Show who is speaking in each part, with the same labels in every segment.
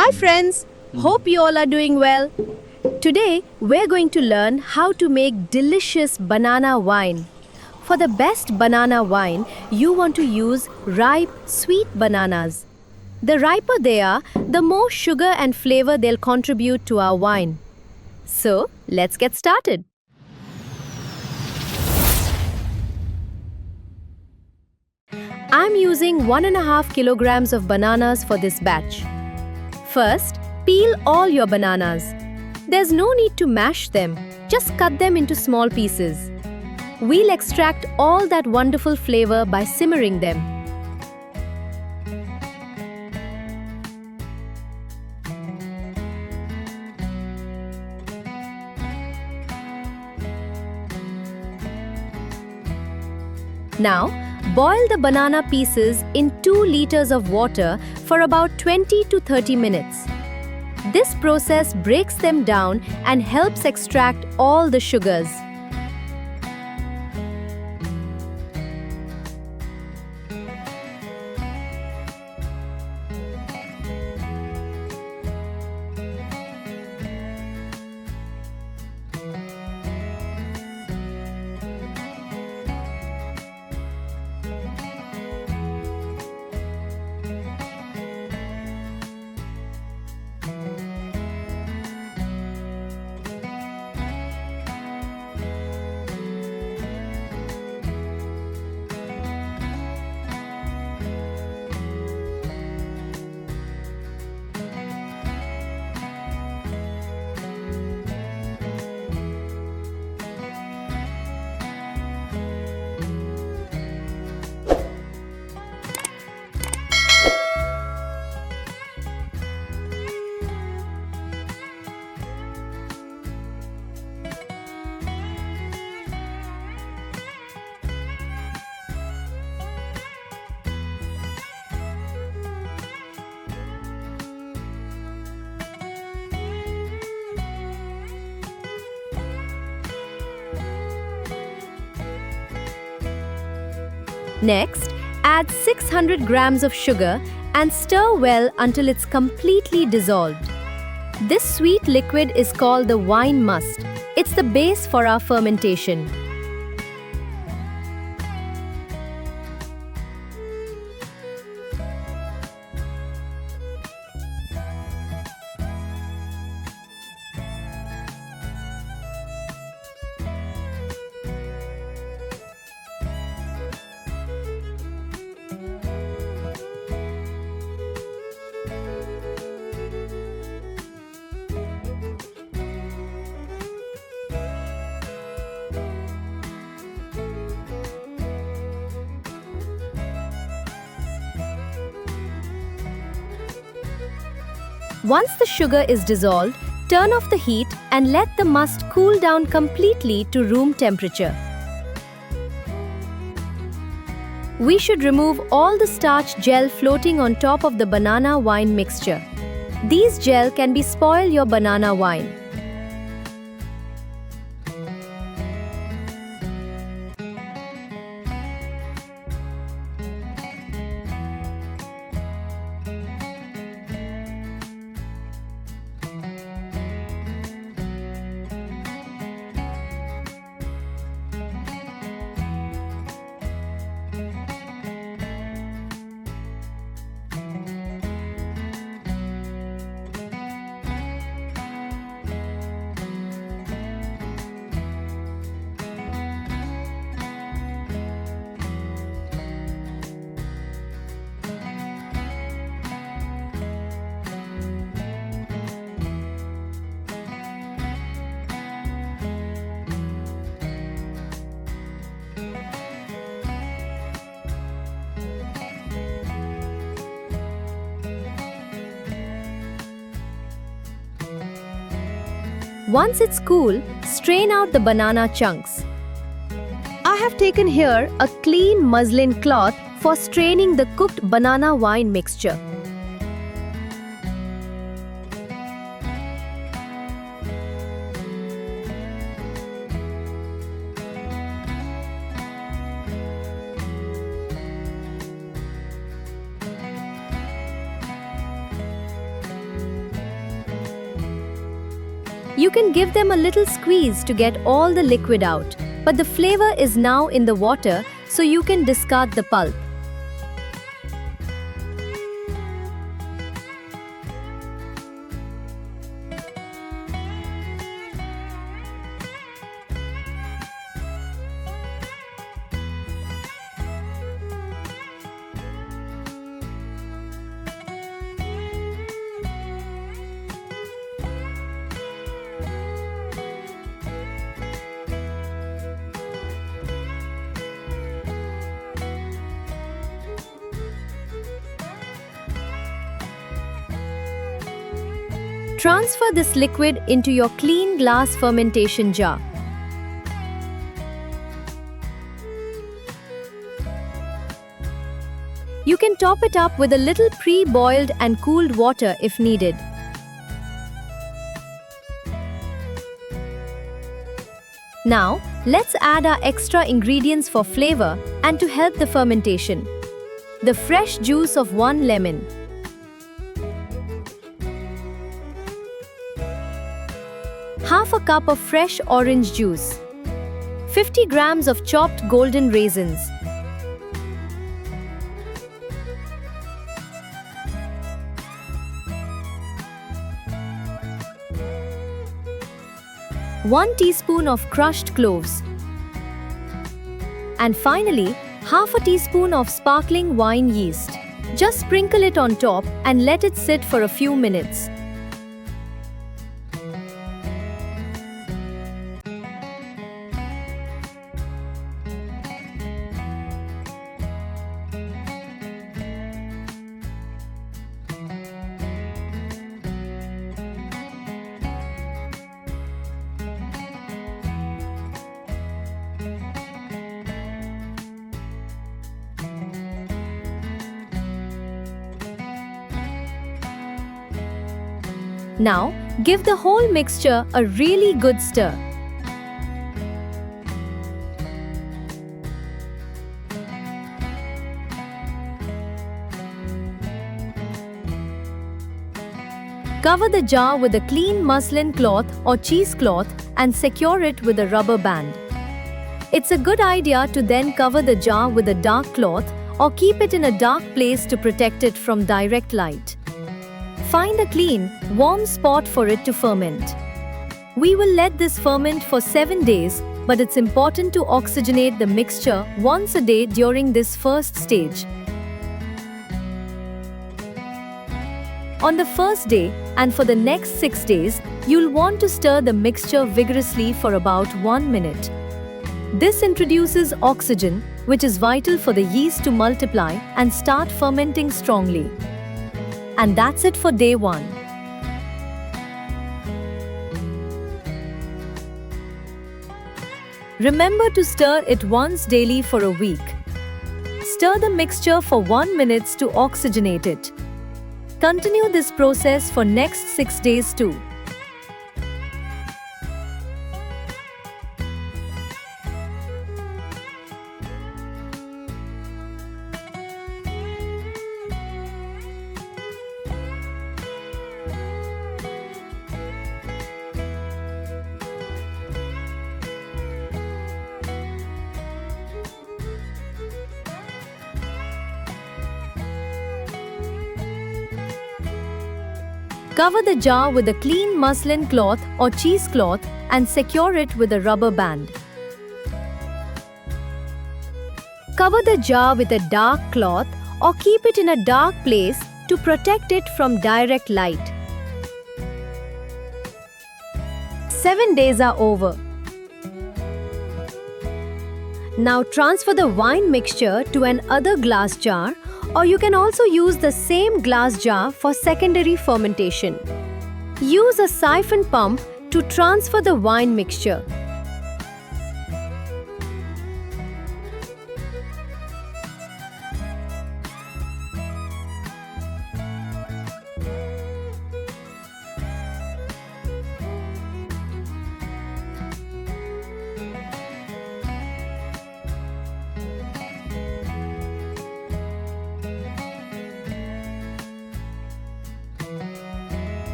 Speaker 1: Hi, friends. Hope you all are doing well. Today, we're going to learn how to make delicious banana wine. For the best banana wine, you want to use ripe, sweet bananas. The riper they are, the more sugar and flavor they'll contribute to our wine. So, let's get started. I'm using 1.5 kilograms of bananas for this batch. First, peel all your bananas. There's no need to mash them, just cut them into small pieces. We'll extract all that wonderful flavor by simmering them. Now, boil the banana pieces in 2 liters of water for about 20 to 30 minutes. This process breaks them down and helps extract all the sugars. Next, add 600 grams of sugar and stir well until it's completely dissolved. This sweet liquid is called the wine must. It's the base for our fermentation. Once the sugar is dissolved, turn off the heat and let the must cool down completely to room temperature. We should remove all the starch gel floating on top of the banana wine mixture. These gel can spoil your banana wine. Once it's cool, strain out the banana chunks. I have taken here a clean muslin cloth for straining the cooked banana wine mixture. You can give them a little squeeze to get all the liquid out, but the flavor is now in the water, so you can discard the pulp. Transfer this liquid into your clean glass fermentation jar. You can top it up with a little pre-boiled and cooled water if needed. Now, let's add our extra ingredients for flavor and to help the fermentation. The fresh juice of 1 lemon. Half a cup of fresh orange juice. 50 grams of chopped golden raisins. 1 teaspoon of crushed cloves. And finally, half a teaspoon of sparkling wine yeast. Just sprinkle it on top and let it sit for a few minutes. Now, give the whole mixture a really good stir. Cover the jar with a clean muslin cloth or cheesecloth and secure it with a rubber band. It's a good idea to then cover the jar with a dark cloth or keep it in a dark place to protect it from direct light. Find a clean, warm spot for it to ferment. We will let this ferment for 7 days, but it's important to oxygenate the mixture once a day during this first stage. On the first day and for the next 6 days, you'll want to stir the mixture vigorously for about 1 minute. This introduces oxygen, which is vital for the yeast to multiply and start fermenting strongly. And that's it for day 1. Remember to stir it once daily for a week. Stir the mixture for 1 minute to oxygenate it. Continue this process for next 6 days too. Cover the jar with a clean muslin cloth or cheesecloth and secure it with a rubber band. Cover the jar with a dark cloth or keep it in a dark place to protect it from direct light. 7 days are over. Now transfer the wine mixture to an other glass jar, or you can also use the same glass jar for secondary fermentation. Use a siphon pump to transfer the wine mixture.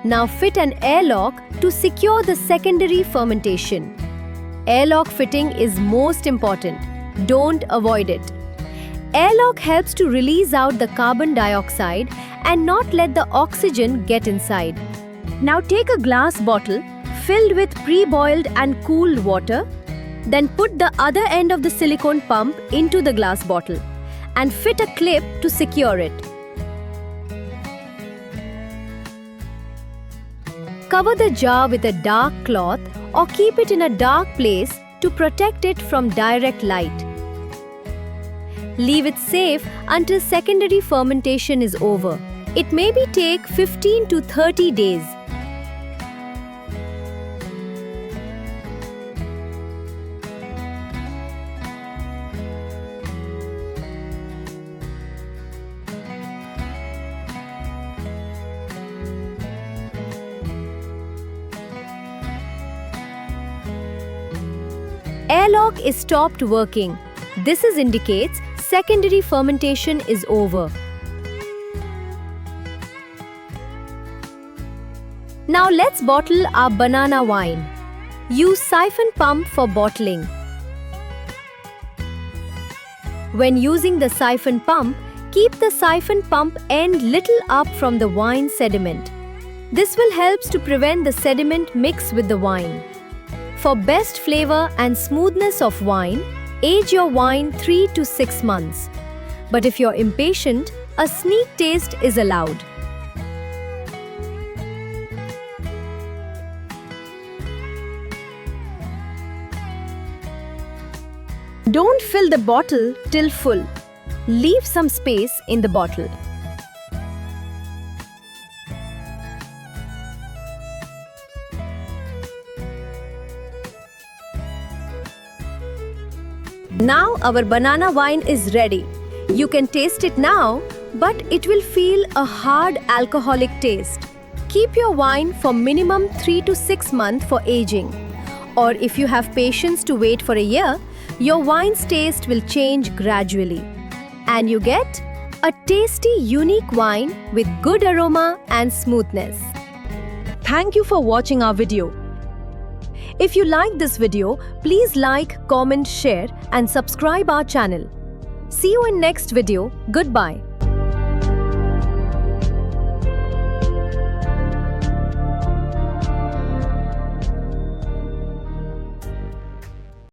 Speaker 1: Now fit an airlock to secure the secondary fermentation. Airlock fitting is most important. Don't avoid it. Airlock helps to release out the carbon dioxide and not let the oxygen get inside. Now take a glass bottle filled with pre-boiled and cooled water. Then put the other end of the silicone pump into the glass bottle and fit a clip to secure it. Cover the jar with a dark cloth or keep it in a dark place to protect it from direct light. Leave it safe until secondary fermentation is over. It may take 15 to 30 days. Airlock is stopped working. This indicates secondary fermentation is over. Now let's bottle our banana wine. Use siphon pump for bottling. When using the siphon pump, keep the siphon pump end little up from the wine sediment. This will help to prevent the sediment mix with the wine. For best flavor and smoothness of wine, age your wine 3 to 6 months. But if you're impatient, a sneak taste is allowed. Don't fill the bottle till full. Leave some space in the bottle. Now our banana wine is ready. You can taste it now, but it will feel a hard alcoholic taste. Keep your wine for minimum 3 to 6 months for aging. Or if you have patience to wait for a year, your wine's taste will change gradually. And you get a tasty, unique wine with good aroma and smoothness. Thank you for watching our video. If you like this video, please like, comment, share and subscribe our channel. See you in next video. Goodbye.